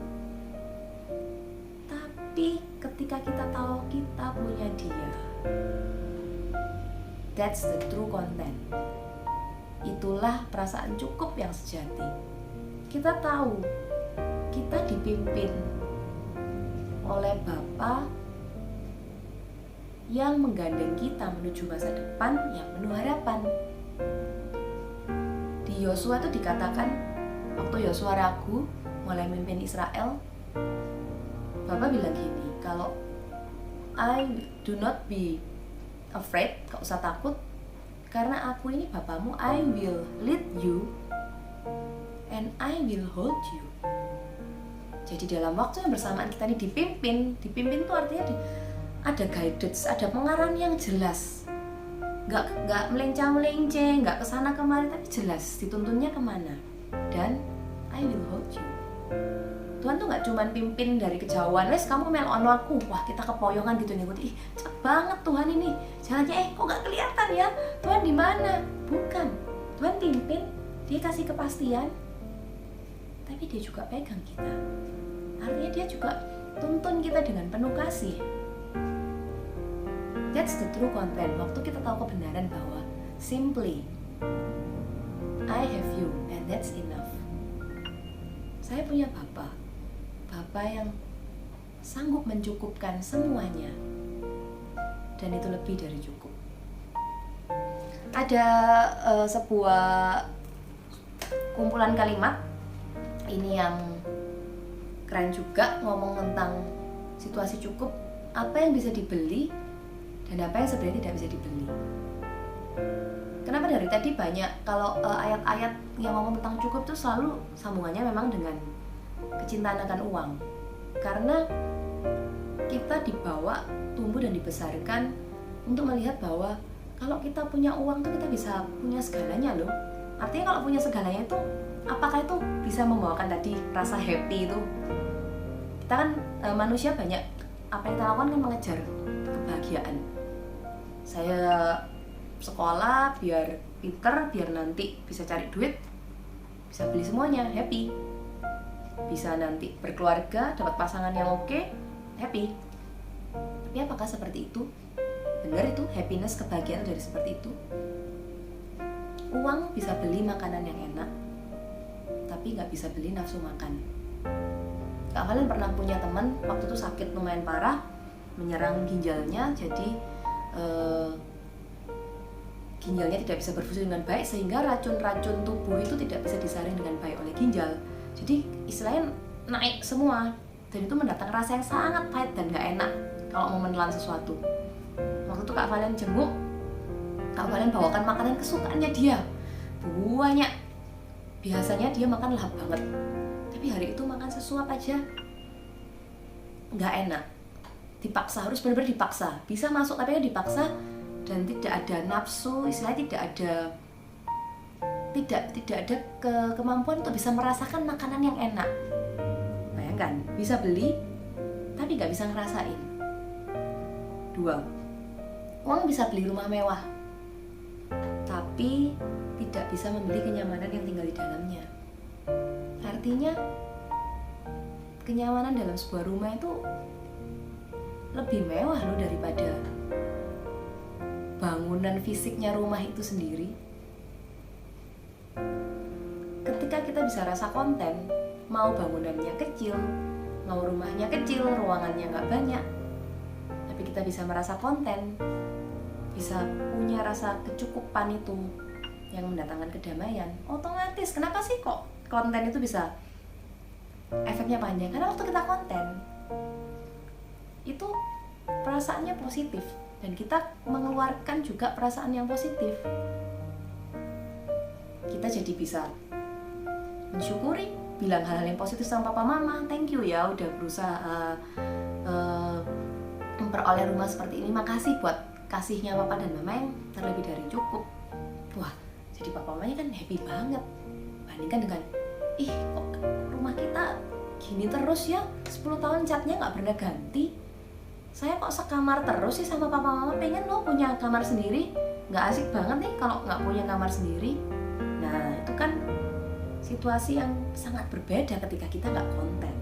tapi Tapi ketika kita tahu kita punya Dia, that's the true content. Itulah perasaan cukup yang sejati. Kita tahu kita dipimpin oleh Bapa yang menggandeng kita menuju masa depan yang penuh harapan. Di Yosua itu dikatakan, waktu Yosua ragu mulai memimpin Israel, Bapak bilang gini, kalau I do not be afraid, gak usah takut, karena aku ini Bapamu, I will lead you and I will hold you. Jadi dalam waktu yang bersamaan kita ini dipimpin itu artinya ada guidance, ada pengarahan yang jelas, gak melencang-melenceng, gak kesana kemari, tapi jelas dituntunnya kemana. Dan I will hold you. Tuhan tuh gak cuma pimpin dari kejauhan, wes kamu melon aku, wah kita kepoyongan gitu nih, ih cepet banget Tuhan ini, jalannya kok gak kelihatan ya, Tuhan di mana? Bukan, Tuhan pimpin, Dia kasih kepastian, tapi Dia juga pegang kita. Artinya Dia juga tuntun kita dengan penuh kasih. That's the true content. Waktu kita tahu kebenaran bahwa simply I have you and that's enough. Saya punya Bapa yang sanggup mencukupkan semuanya, dan itu lebih dari cukup. Ada sebuah kumpulan kalimat ini yang keren juga, ngomong tentang situasi cukup, apa yang bisa dibeli dan apa yang sebenarnya tidak bisa dibeli. Kenapa dari tadi banyak kalau ayat-ayat yang ngomong tentang cukup itu selalu sambungannya memang dengan kecintaan akan uang. Karena kita dibawa, tumbuh dan dibesarkan untuk melihat bahwa kalau kita punya uang tuh kita bisa punya segalanya loh. Artinya kalau punya segalanya itu, apakah itu bisa membawakan tadi rasa happy itu? Kita kan manusia banyak, apa yang kita lakukan kan mengejar kebahagiaan. Saya sekolah biar pinter, biar nanti bisa cari duit, bisa beli semuanya, happy. Bisa nanti berkeluarga, dapat pasangan yang oke, happy. Tapi apakah seperti itu? Benar itu happiness, kebahagiaan dari seperti itu? Uang bisa beli makanan yang enak, tapi nggak bisa beli nafsu makan. Kalian pernah punya teman waktu itu sakit lumayan parah, menyerang ginjalnya, jadi ginjalnya tidak bisa berfungsi dengan baik, sehingga racun-racun tubuh itu tidak bisa disaring dengan baik oleh ginjal. Jadi istilahnya naik semua, dan itu mendatangkan rasa yang sangat pahit dan gak enak kalau mau menelan sesuatu. Waktu itu Kak Valen jenguk, Kak Valen bawakan makanan kesukaannya dia, banyak. Biasanya dia makan lahap banget, tapi hari itu makan sesuap aja gak enak. Dipaksa, harus benar-benar dipaksa. Bisa masuk tapi dipaksa, dan tidak ada nafsu, istilahnya tidak ada kemampuan untuk bisa merasakan makanan yang enak. Bayangkan, bisa beli tapi nggak bisa ngerasain. 2, uang bisa beli rumah mewah, tapi tidak bisa membeli kenyamanan yang tinggal di dalamnya. Artinya kenyamanan dalam sebuah rumah itu lebih mewah loh daripada bangunan fisiknya rumah itu sendiri. Ketika kita bisa rasa konten, mau bangunannya kecil, mau rumahnya kecil, ruangannya nggak banyak, tapi kita bisa merasa konten, bisa punya rasa kecukupan itu yang mendatangkan kedamaian, otomatis. Kenapa sih kok konten itu bisa efeknya panjang? Karena waktu kita konten itu perasaannya positif, dan kita mengeluarkan juga perasaan yang positif. Kita jadi bisa mensyukuri, bilang hal-hal yang positif sama papa mama, thank you ya udah berusaha memperoleh rumah seperti ini, makasih buat kasihnya papa dan mama yang terlebih dari cukup. Wah, jadi papa mamanya kan happy banget. Bandingkan dengan, ih kok rumah kita gini terus ya, 10 tahun catnya gak pernah ganti, saya kok sekamar terus sih sama papa mama, pengen lo punya kamar sendiri. Gak asik banget nih kalau gak punya kamar sendiri. Nah itu kan situasi yang sangat berbeda ketika kita gak konten.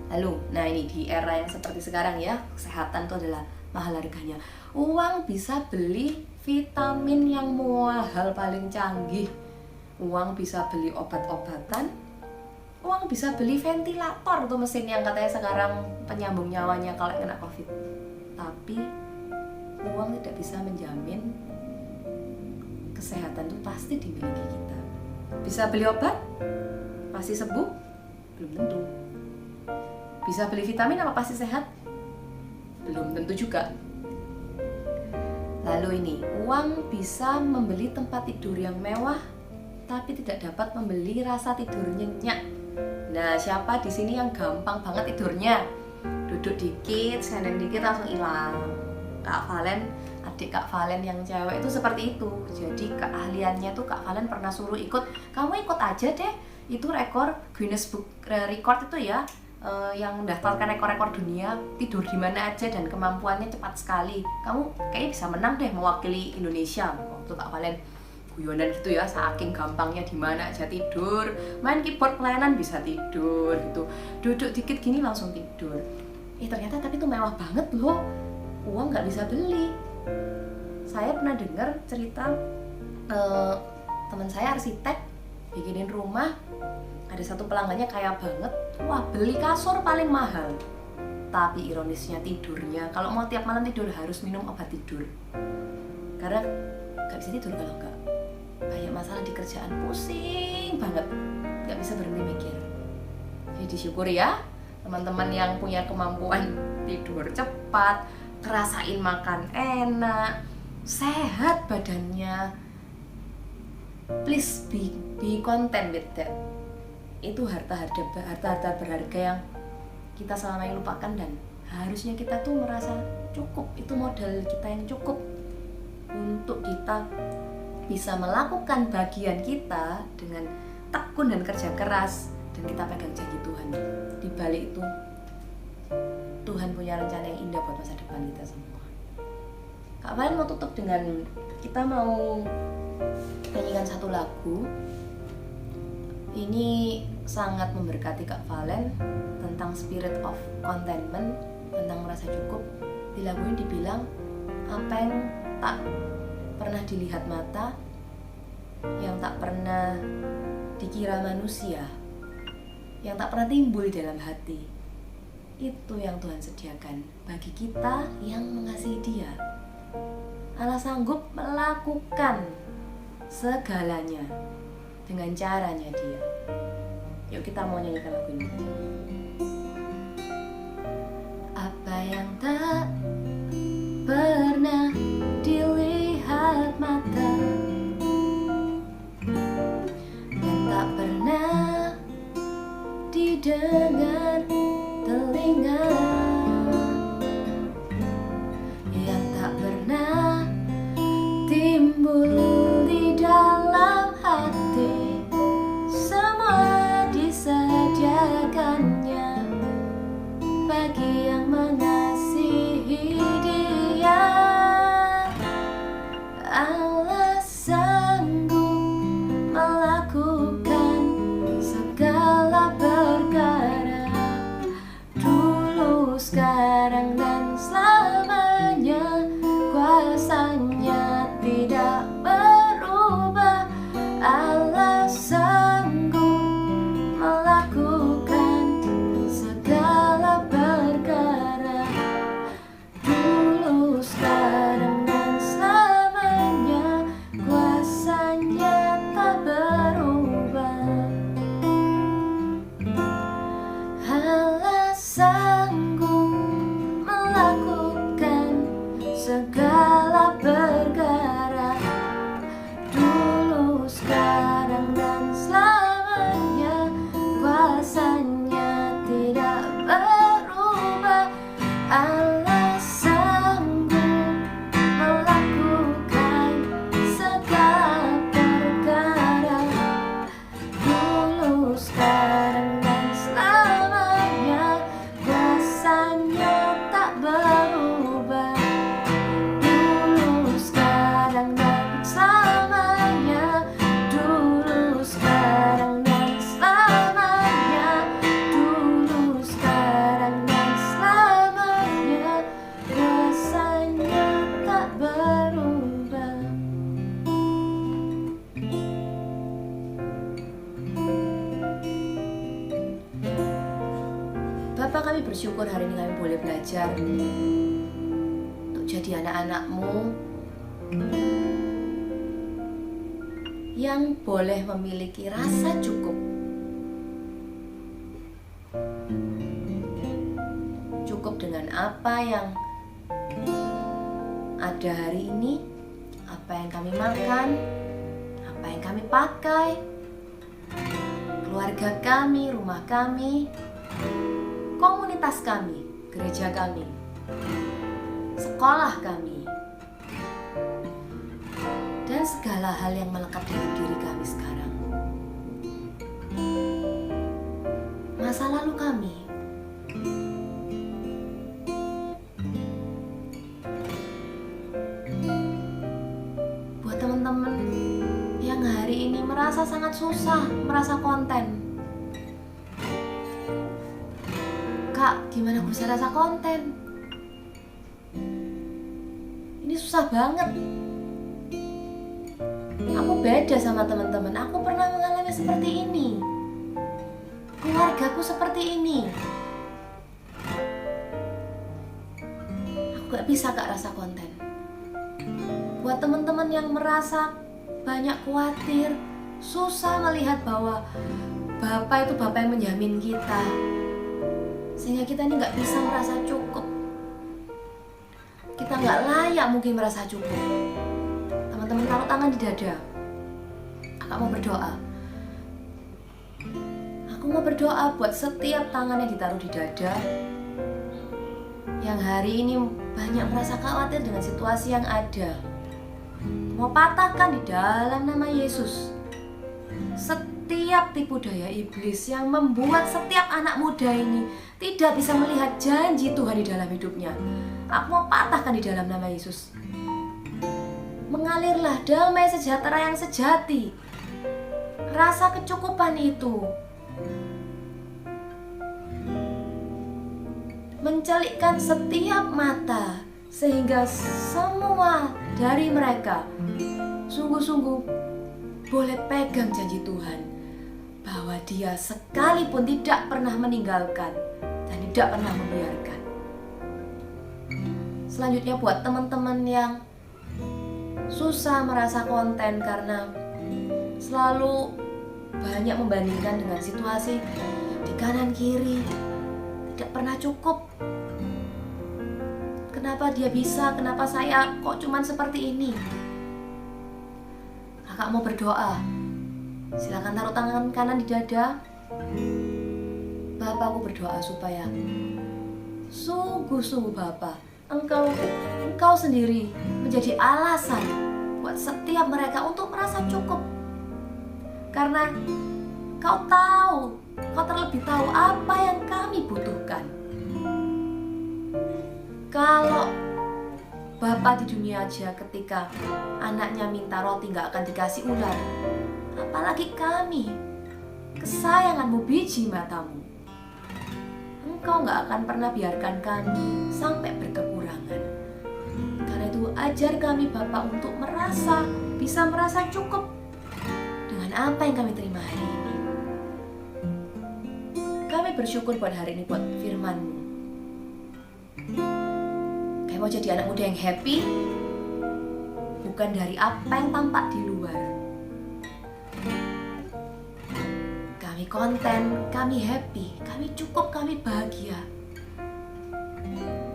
Lalu, nah ini di era yang seperti sekarang ya, kesehatan itu adalah mahal harganya. Uang bisa beli vitamin yang mahal paling canggih. Uang bisa beli obat-obatan. Uang bisa beli ventilator tuh, mesin yang katanya sekarang penyambung nyawanya kalau kena COVID. Tapi uang tidak bisa menjamin kesehatan itu pasti dimiliki kita. Bisa beli obat? Pasti sembuh? Belum tentu. Bisa beli vitamin apa pasti sehat? Belum tentu juga. Lalu ini, uang bisa membeli tempat tidur yang mewah, tapi tidak dapat membeli rasa tidur nyenyak. Nah, siapa di sini yang gampang banget tidurnya? Duduk dikit, senden dikit langsung hilang. Kak Valen, adik Kak Valen yang cewek itu seperti itu. Jadi keahliannya tuh Kak Valen pernah suruh ikut, kamu ikut aja deh. Itu rekor Guinness Book Record itu ya, yang mendaftarkan rekor-rekor dunia tidur di mana aja dan kemampuannya cepat sekali. Kamu kayaknya bisa menang deh mewakili Indonesia. Waktu Kak Valen guyonan gitu ya, saking gampangnya di mana aja tidur, main keyboard pelayanan bisa tidur gitu, duduk dikit gini langsung tidur. Ternyata tapi itu mewah banget loh, uang nggak bisa beli. Saya pernah dengar cerita teman saya arsitek bikinin rumah, ada satu pelanggannya kaya banget, wah beli kasur paling mahal, tapi ironisnya tidurnya kalau mau tiap malam tidur harus minum obat tidur karena nggak bisa tidur kalau nggak. Banyak masalah di kerjaan, pusing banget, nggak bisa berhenti mikir. Jadi disyukuri ya teman-teman yang punya kemampuan tidur cepat, ngerasain makan enak, sehat badannya. Please be content with that. Itu harta berharga yang kita selama ini lupakan, dan harusnya kita tuh merasa cukup. Itu modal kita yang cukup untuk kita bisa melakukan bagian kita dengan tekun dan kerja keras, dan kita pegang janji Tuhan. Di balik itu Tuhan punya rencana yang indah buat masa depan kita semua. Kak Valen mau tutup dengan, kita mau nyanyikan satu lagu. Ini sangat memberkati Kak Valen tentang spirit of contentment, tentang merasa cukup. Di lagu ini dibilang apa yang tak pernah dilihat mata, yang tak pernah dikira manusia, yang tak pernah timbul di dalam hati, itu yang Tuhan sediakan bagi kita yang mengasihi Dia. Allah sanggup melakukan segalanya dengan caranya Dia. Yuk kita mau nyanyikan lagu ini. Apa yang tak pernah dilihat mata, yang tak pernah didengar telinga, yang tak pernah timbul di dalam hati, semua disediakannya bagi yang mengasihi Dia. Allah sanggup melakukan segala perkara, dulu, sekarang, dan selamanya. Kuasanya tidak berubah. Allah sanggup melakukan segala perkara, dulu, sekarang, dan selamanya. Kuasanya tak berubah. Allah sanggup melakukan segala perkara, dulu, sekarang, dan selamanya. Kuasanya tidak berubah. Allah sanggup melakukan segala perkara, dulu, sekarang, dan selamanya. Kuasanya tak berubah. bersyukur hari ini kami boleh belajar untuk jadi anak-anak-Mu yang boleh memiliki rasa cukup. Cukup dengan apa yang ada hari ini, apa yang kami makan, apa yang kami pakai, keluarga kami, rumah kami, komunitas kami, gereja kami, sekolah kami, dan segala hal yang melekat dalam diri kami sekarang. Masa lalu kami, buat teman-teman yang hari ini merasa sangat susah, merasa konten. Kak, gimana aku bisa rasa konten? Ini susah banget. Aku beda sama teman-teman. Aku pernah mengalami seperti ini. Keluargaku seperti ini. Aku gak bisa Kak rasa konten. Buat teman-teman yang merasa banyak khawatir, susah melihat bahwa Bapak itu Bapak yang menjamin kita, sehingga kita ini gak bisa merasa cukup. Kita gak layak mungkin merasa cukup. Teman-teman taruh tangan di dada. Kakak mau berdoa. Aku mau berdoa buat setiap tangan yang ditaruh di dada, yang hari ini banyak merasa khawatir dengan situasi yang ada. Mau patahkan di dalam nama Yesus setiap tipu daya iblis yang membuat setiap anak muda ini tidak bisa melihat janji Tuhan di dalam hidupnya. Aku mau patahkan di dalam nama Yesus. Mengalirlah damai sejahtera yang sejati, rasa kecukupan itu mencelikkan setiap mata, sehingga semua dari mereka sungguh-sungguh boleh pegang janji Tuhan bahwa Dia sekalipun tidak pernah meninggalkan dan tidak pernah membiarkan. Selanjutnya buat teman-teman yang susah merasa konten karena selalu banyak membandingkan dengan situasi di kanan kiri, tidak pernah cukup. Kenapa dia bisa, kenapa saya kok cuman seperti ini? Kakak mau berdoa. Silakan taruh tangan kanan di dada. Bapak, aku berdoa supaya sungguh-sungguh Bapak, Engkau sendiri menjadi alasan buat setiap mereka untuk merasa cukup. Karena Kau terlebih tahu apa yang kami butuhkan. Kalau Bapak di dunia aja ketika anaknya minta roti gak akan dikasih ular, apalagi kami, kesayanganmu biji matamu. Engkau gak akan pernah biarkan kami sampai berkekurangan. Karena itu ajar kami Bapak untuk bisa merasa cukup dengan apa yang kami terima hari ini. Kami bersyukur buat hari ini, buat firman-Mu. Kami mau jadi anak muda yang happy, bukan dari apa yang tampak di luar. Kami konten, kami happy, kami cukup, kami bahagia.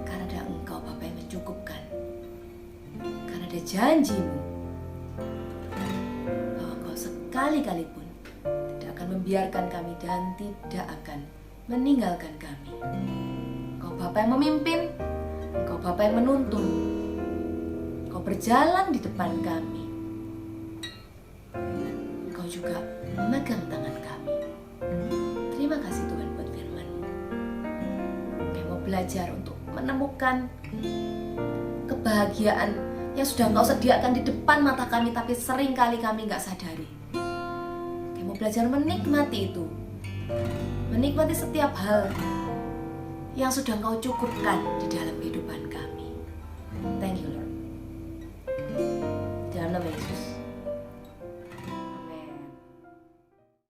Karena ada Engkau Bapa yang mencukupkan. Karena ada janji-Mu bahwa Engkau sekali-kali pun tidak akan membiarkan kami dan tidak akan meninggalkan kami. Engkau Bapa yang memimpin, Engkau Bapa yang menuntun, Engkau berjalan di depan kami. Engkau juga memegang tangan kami. Terima kasih Tuhan buat firman-Mu. Kami mau belajar untuk menemukan kebahagiaan yang sudah Engkau sediakan di depan mata kami, tapi seringkali kami gak sadari. Kami mau belajar menikmati itu, menikmati setiap hal yang sudah Engkau cukupkan di dalam